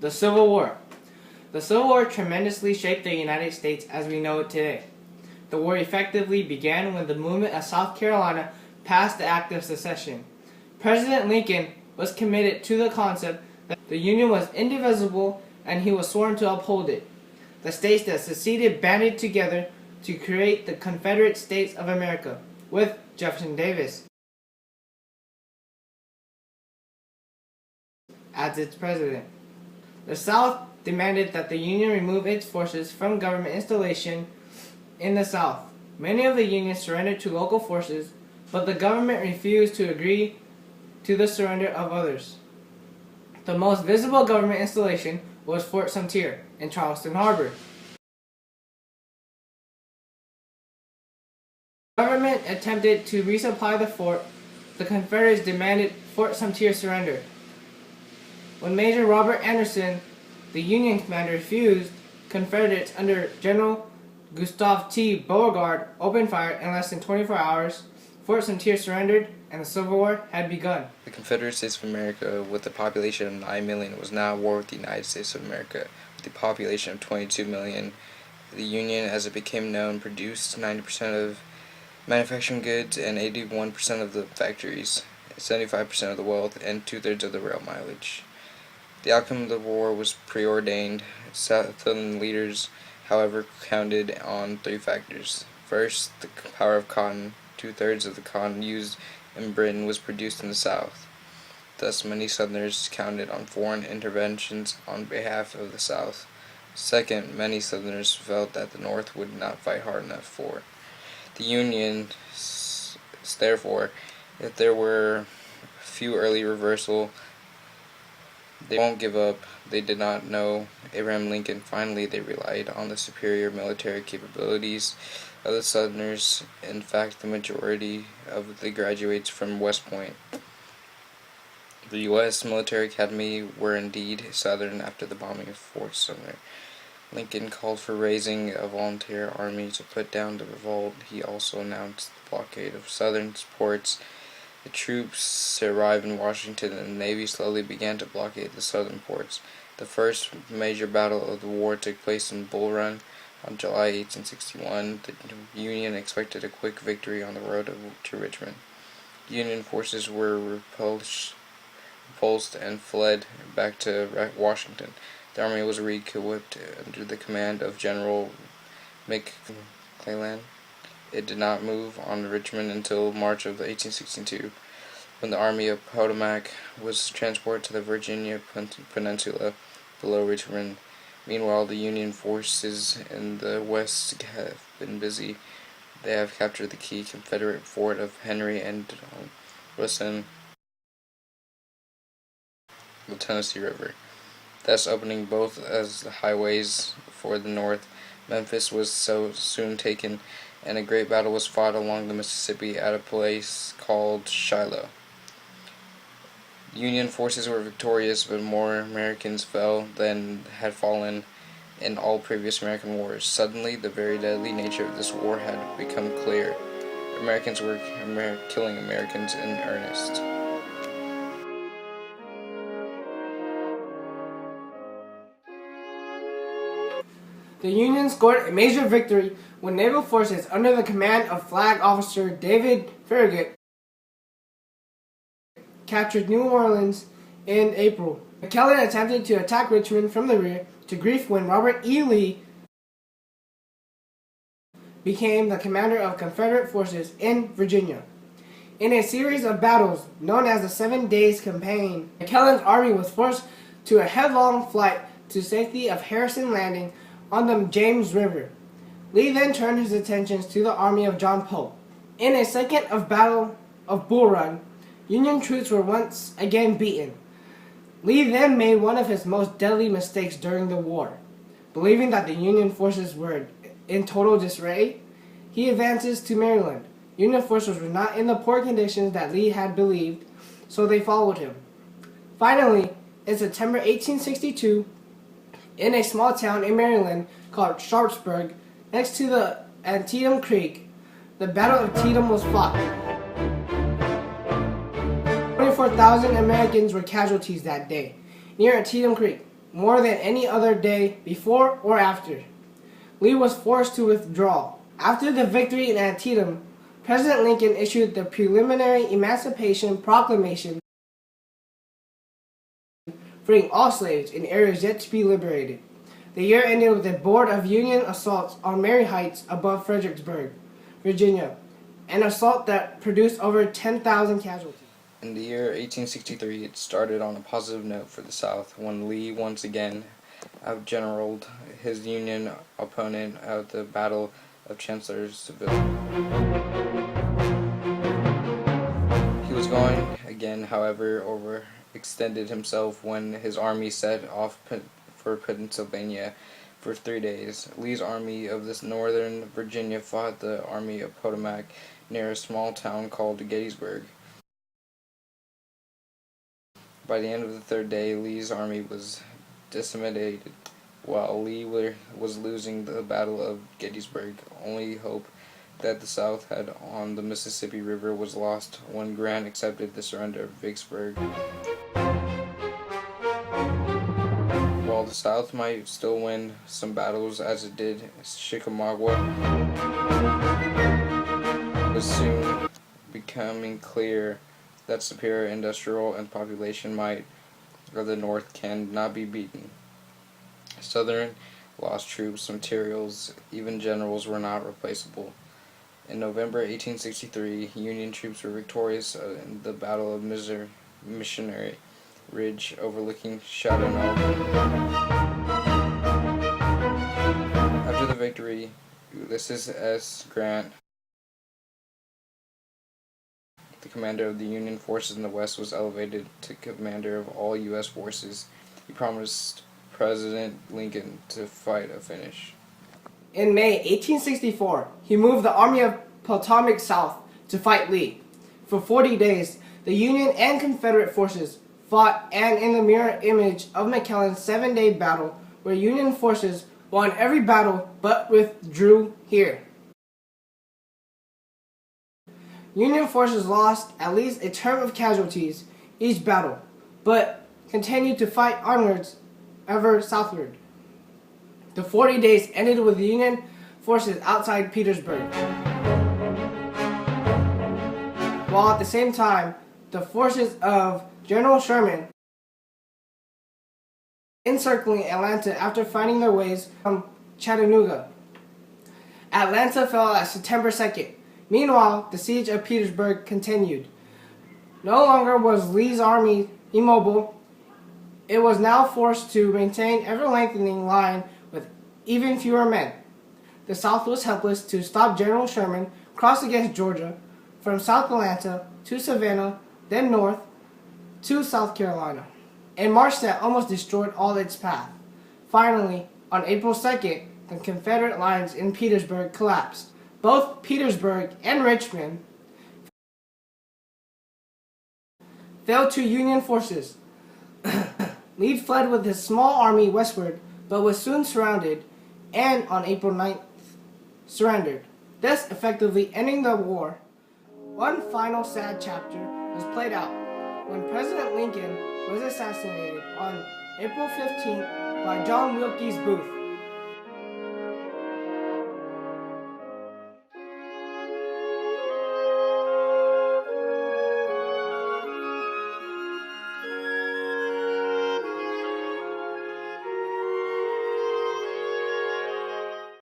The Civil War. The Civil War tremendously shaped the United States as we know it today. The war effectively began when the movement of South Carolina passed the Act of Secession. President Lincoln was committed to the concept that the Union was indivisible and he was sworn to uphold it. The states that seceded banded together to create the Confederate States of America, with Jefferson Davis as its president. The South demanded that the Union remove its forces from government installation in the South. Many of the Union surrendered to local forces, but the government refused to agree to the surrender of others. The most visible government installation was Fort Sumter in Charleston Harbor. The government attempted to resupply the fort. The Confederates demanded Fort Sumter surrender. When Major Robert Anderson, the Union commander, refused, Confederates under General Gustav T. Beauregard opened fire in less than 24 hours. Fort Sumter surrendered, and the Civil War had begun. The Confederate States of America, with a population of 9 million, was now at war with the United States of America, with a population of 22 million. The Union, as it became known, produced 90% of manufacturing goods and 81% of the factories, 75% of the wealth, and 2/3 of the rail mileage. The outcome of the war was preordained. Southern leaders, however, counted on 3 factors. First, the power of cotton. 2/3 of the cotton used in Britain was produced in the South. Thus, many Southerners counted on foreign interventions on behalf of the South. Second, many Southerners felt that the North would not fight hard enough for the Union. Therefore, if there were a few early reversal, they won't give up. They did not know Abraham Lincoln. Finally, they relied on the superior military capabilities of the Southerners. In fact, the majority of the graduates from West Point, the U.S. Military Academy, were indeed Southern after the bombing of Fort Sumter. Lincoln called for raising a volunteer army to put down the revolt. He also announced the blockade of Southern ports. The troops arrived in Washington, and the Navy slowly began to blockade the southern ports. The first major battle of the war took place in Bull Run on July 1861. The Union expected a quick victory on the road to Richmond. Union forces were repulsed and fled back to Washington. The army was re-equipped under the command of General McClellan. It did not move on Richmond until March of 1862, when the Army of Potomac was transported to the Virginia Peninsula below Richmond. Meanwhile, the Union forces in the West have been busy. They have captured the key Confederate fort of Henry and Wilson, the Tennessee River, thus opening both as the highways for the North. Memphis was so soon taken, and a great battle was fought along the Mississippi at a place called Shiloh. Union forces were victorious, but more Americans fell than had fallen in all previous American wars. Suddenly, the very deadly nature of this war had become clear. Americans were killing Americans in earnest. The Union scored a major victory when naval forces under the command of Flag Officer David Farragut captured New Orleans in April. McClellan attempted to attack Richmond from the rear to grief when Robert E. Lee became the commander of Confederate forces in Virginia. In a series of battles known as the 7 Days Campaign, McClellan's army was forced to a headlong flight to safety of Harrison Landing on the James River. Lee then turned his attentions to the army of John Pope. In a second of Battle of Bull Run, Union troops were once again beaten. Lee then made one of his most deadly mistakes during the war. Believing that the Union forces were in total disarray, he advances to Maryland. Union forces were not in the poor conditions that Lee had believed, so they followed him. Finally, in September 1862, in a small town in Maryland called Sharpsburg, next to the Antietam Creek, the Battle of Antietam was fought. 24,000 Americans were casualties that day, near Antietam Creek, more than any other day before or after. Lee was forced to withdraw. After the victory in Antietam, President Lincoln issued the preliminary Emancipation Proclamation, freeing all slaves in areas yet to be liberated. The year ended with a board of Union assaults on Mary Heights above Fredericksburg, Virginia, an assault that produced over 10,000 casualties. In the year 1863, it started on a positive note for the South when Lee once again outgeneraled his Union opponent at the Battle of Chancellorsville. He was going again, however, overextended himself when his army set off for Pennsylvania for 3 days. Lee's army of this northern Virginia fought the Army of Potomac near a small town called Gettysburg. By the end of the third day, Lee's army was decimated. While Lee was losing the Battle of Gettysburg, only hope that the South had on the Mississippi River was lost when Grant accepted the surrender of Vicksburg. While the South might still win some battles as it did Chickamauga, it was soon becoming clear that superior industrial and population might of the North cannot be beaten. Southern lost troops, materials, even generals were not replaceable. In November 1863, Union troops were victorious in the Battle of Missionary Ridge overlooking Chattanooga. After the victory, Ulysses S. Grant, the commander of the Union forces in the West, was elevated to commander of all U.S. forces. He promised President Lincoln to fight a finish. In May 1864, he moved the Army of Potomac south to fight Lee. For 40 days, the Union and Confederate forces fought, and in the mirror image of McClellan's 7-day battle, where Union forces won every battle but withdrew here. Union forces lost at least a term of casualties each battle, but continued to fight onwards ever southward. The 40 days ended with the Union forces outside Petersburg, while at the same time, the forces of General Sherman encircling Atlanta after finding their ways from Chattanooga. Atlanta fell at September 2nd. Meanwhile, the siege of Petersburg continued. No longer was Lee's army immobile. It was now forced to maintain ever-lengthening line with even fewer men. The South was helpless to stop General Sherman cross against Georgia from South Atlanta to Savannah, then north to South Carolina, a march that almost destroyed all its path. Finally, on April 2nd, the Confederate lines in Petersburg collapsed. Both Petersburg and Richmond fell to Union forces. Lee fled with his small army westward, but was soon surrounded, and on April 9th surrendered, thus effectively ending the war. One final sad chapter was played out when President Lincoln was assassinated on April 15th by John Wilkes Booth.